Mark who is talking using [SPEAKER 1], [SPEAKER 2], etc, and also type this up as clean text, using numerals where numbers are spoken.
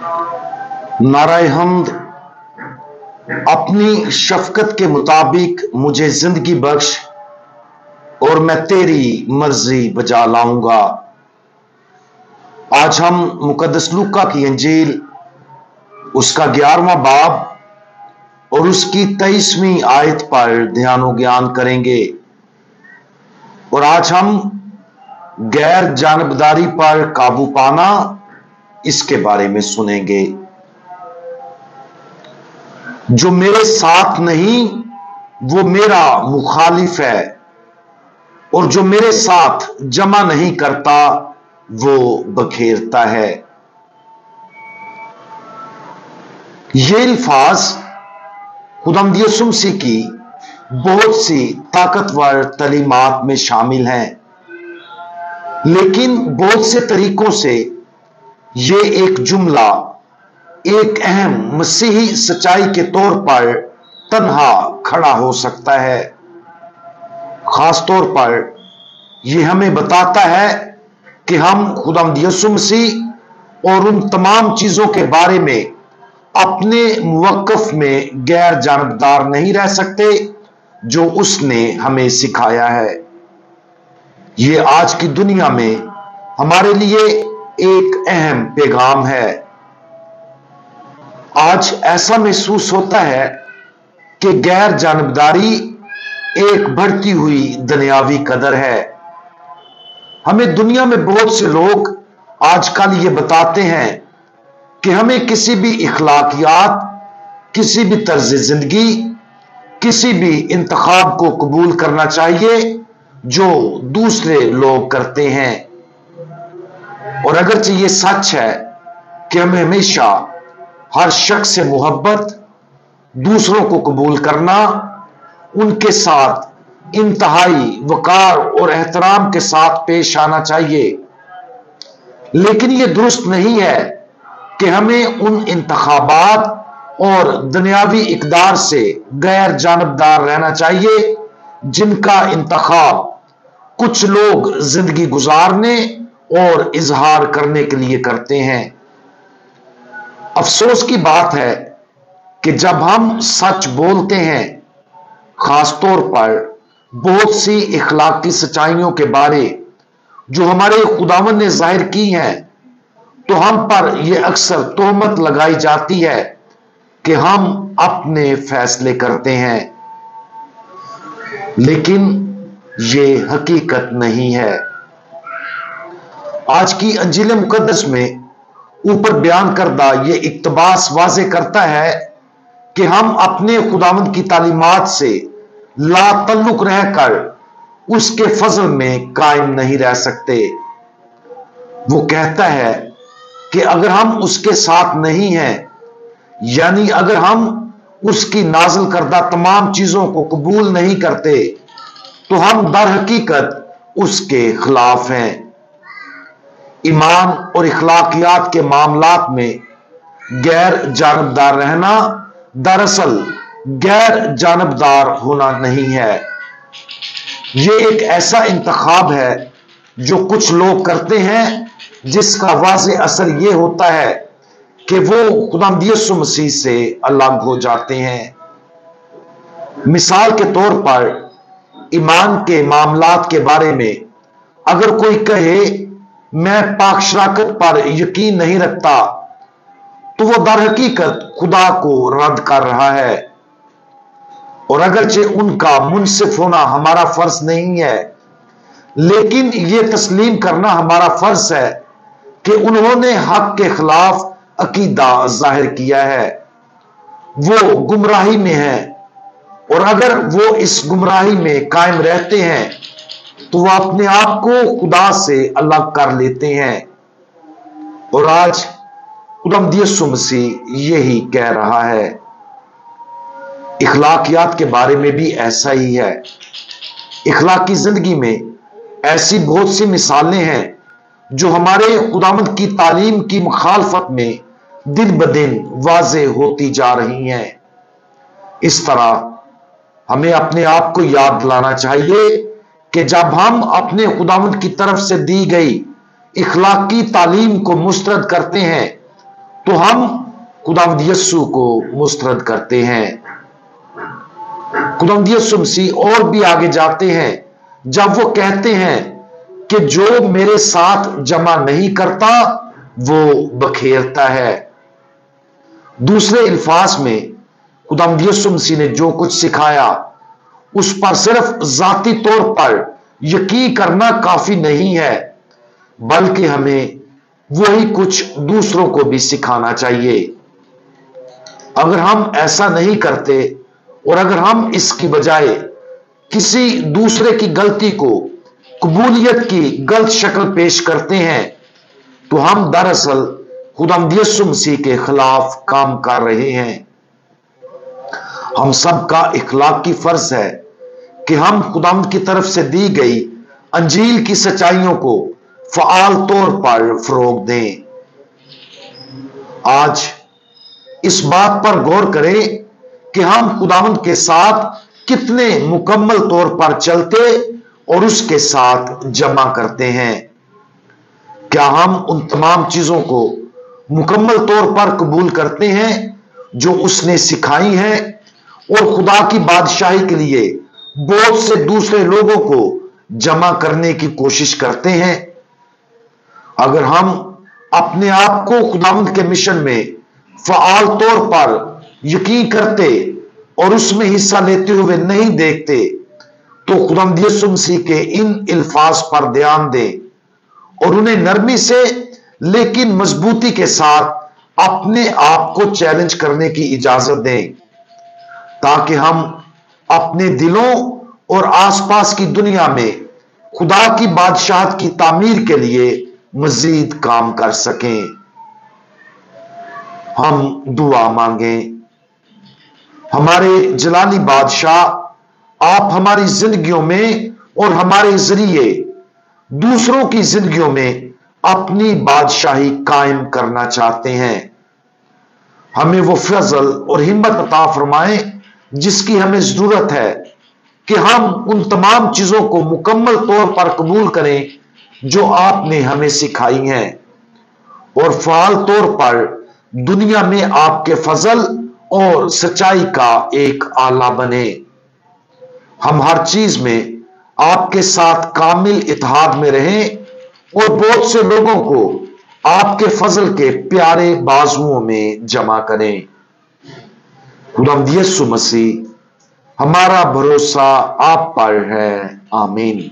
[SPEAKER 1] नाराए हम्द। अपनी शफकत के मुताबिक मुझे जिंदगी बख्श और मैं तेरी मर्जी बजा लाऊंगा। आज हम मुकद्दस लूका की इंजील उसका 11वां बाब और उसकी 23वीं आयत पर ध्यान और ज्ञान करेंगे। और आज हम गैर जानबदारी पर काबू पाना इसके बारे में सुनेंगे। जो मेरे साथ नहीं वो मेरा मुखालिफ है, और जो मेरे साथ जमा नहीं करता वो बखेरता है। ये अल्फाज खुदावंद यीशु मसीह की बहुत सी ताकतवर तालीमात में शामिल हैं, लेकिन बहुत से तरीकों से ये एक जुमला एक अहम मसीही सच्चाई के तौर पर तन्हा खड़ा हो सकता है। खास तौर पर यह हमें बताता है कि हम खुदावंद यीशु मसीह और उन तमाम चीजों के बारे में अपने मुवक्कफ में गैर जानबदार नहीं रह सकते जो उसने हमें सिखाया है। यह आज की दुनिया में हमारे लिए एक अहम पैगाम है। आज ऐसा महसूस होता है कि गैर जानबदारी एक बढ़ती हुई दुनियावी कदर है। हमें दुनिया में बहुत से लोग आजकल ये बताते हैं कि हमें किसी भी इखलाकियात, किसी भी तर्ज जिंदगी, किसी भी इंतखाब को कबूल करना चाहिए जो दूसरे लोग करते हैं। और अगरचे ये सच है कि हमें हमेशा हर शख्स से मोहब्बत, दूसरों को कबूल करना, उनके साथ इंतहाई वकार और एहतराम के साथ पेश आना चाहिए, लेकिन यह दुरुस्त नहीं है कि हमें उन इंतखाबात और दुनियावी इकदार से गैर जानबदार रहना चाहिए जिनका इंतखाब कुछ लोग जिंदगी गुजारने और इजहार करने के लिए करते हैं। अफसोस की बात है कि जब हम सच बोलते हैं, खासतौर पर बहुत सी इखलाकी सच्चाइयों के बारे जो हमारे खुदावंद ने जाहिर की हैं, तो हम पर यह अक्सर तोहमत लगाई जाती है कि हम अपने फैसले करते हैं, लेकिन यह हकीकत नहीं है। आज की अंजील मुकद्दस में ऊपर बयान करदा ये इक्तबास वाज़े करता है कि हम अपने खुदावंद की तालीमात से लातल्लुक रहकर उसके फजल में कायम नहीं रह सकते। वो कहता है कि अगर हम उसके साथ नहीं हैं, यानी अगर हम उसकी नाज़िल करदा तमाम चीजों को कबूल नहीं करते, तो हम दर हकीकत उसके खिलाफ हैं। ईमान और इखलाकियात के मामलात में गैर जानबदार रहना दरअसल गैर जानबदार होना नहीं है। यह एक ऐसा इंतखाब है जो कुछ लोग करते हैं, जिसका वाज़े असर यह होता है कि वो खुदावंद यीशु मसीह से अलग हो जाते हैं। मिसाल के तौर पर ईमान के मामलात के बारे में अगर कोई कहे मैं पाक शराकत पर यकीन नहीं रखता, तो वो दर हकीकत खुदा को रद्द कर रहा है। और अगरचे उनका मुनसिफ होना हमारा फर्ज नहीं है, लेकिन यह तस्लीम करना हमारा फर्ज है कि उन्होंने हक के खिलाफ अकीदा जाहिर किया है, वो गुमराही में है, और अगर वो इस गुमराही में कायम रहते हैं तो वह अपने आप को खुदा से अलग कर लेते हैं। और आज खुदावंद यीशु मसीह यही कह रहा है। इखलाकियात के बारे में भी ऐसा ही है। इखलाकी जिंदगी में ऐसी बहुत सी मिसालें हैं जो हमारे खुदावंद की तालीम की मुखालफत में दिन ब दिन वाज़े होती जा रही हैं। इस तरह हमें अपने आप को याद दिलाना चाहिए कि जब हम अपने खुदावंद की तरफ से दी गई इखलाकी तालीम को मुस्तरद करते हैं तो हम खुदावंद यीशु को मुस्तरद करते हैं। खुदावंद यीशु मसीह और भी आगे जाते हैं जब वो कहते हैं कि जो मेरे साथ जमा नहीं करता वो बखेरता है। दूसरे अल्फाज में खुदावंद यीशु मसीह ने जो कुछ सिखाया उस पर सिर्फ जाती तौर पर यकीन करना काफी नहीं है, बल्कि हमें वही कुछ दूसरों को भी सिखाना चाहिए। अगर हम ऐसा नहीं करते और अगर हम इसकी बजाय किसी दूसरे की गलती को कबूलियत की गलत शक्ल पेश करते हैं तो हम दरअसल खुदावंद यीशु मसीह के खिलाफ काम कर रहे हैं। हम सबका इखलाकी फर्ज है कि हम खुदावंद की तरफ से दी गई अंजील की सच्चाइयों को फ़आल तौर पर फरोग दें। आज इस बात पर गौर करें कि हम खुदावंद के साथ कितने मुकम्मल तौर पर चलते और उसके साथ जमा करते हैं। क्या हम उन तमाम चीजों को मुकम्मल तौर पर कबूल करते हैं जो उसने सिखाई हैं और खुदा की बादशाही के लिए बहुत से दूसरे लोगों को जमा करने की कोशिश करते हैं? अगर हम अपने आप को खुदावंद के मिशन में फ़आल तौर पर यकीन करते और उसमें हिस्सा लेते हुए नहीं देखते तो खुदावंद यीशु मसीह के इन अल्फाज पर ध्यान दें और उन्हें नरमी से लेकिन मजबूती के साथ अपने आप को चैलेंज करने की इजाजत दें, ताकि हम अपने दिलों और आसपास की दुनिया में खुदा की बादशाहत की तामीर के लिए मजीद काम कर सकें। हम दुआ मांगें। हमारे जलाली बादशाह, आप हमारी जिंदगियों में और हमारे जरिए दूसरों की जिंदगियों में अपनी बादशाही कायम करना चाहते हैं। हमें वो फजल और हिम्मत अता फरमाएं जिसकी हमें जरूरत है कि हम उन तमाम चीजों को मुकम्मल तौर पर कबूल करें जो आपने हमें सिखाई हैं और फ़आल तौर पर दुनिया में आपके फजल और सच्चाई का एक आला बने। हम हर चीज में आपके साथ कामिल इत्तेहाद में रहें और बहुत से लोगों को आपके फजल के प्यारे बाजुओं में जमा करें। खुदावंद यीशु मसीह, हमारा भरोसा आप पर है। आमीन।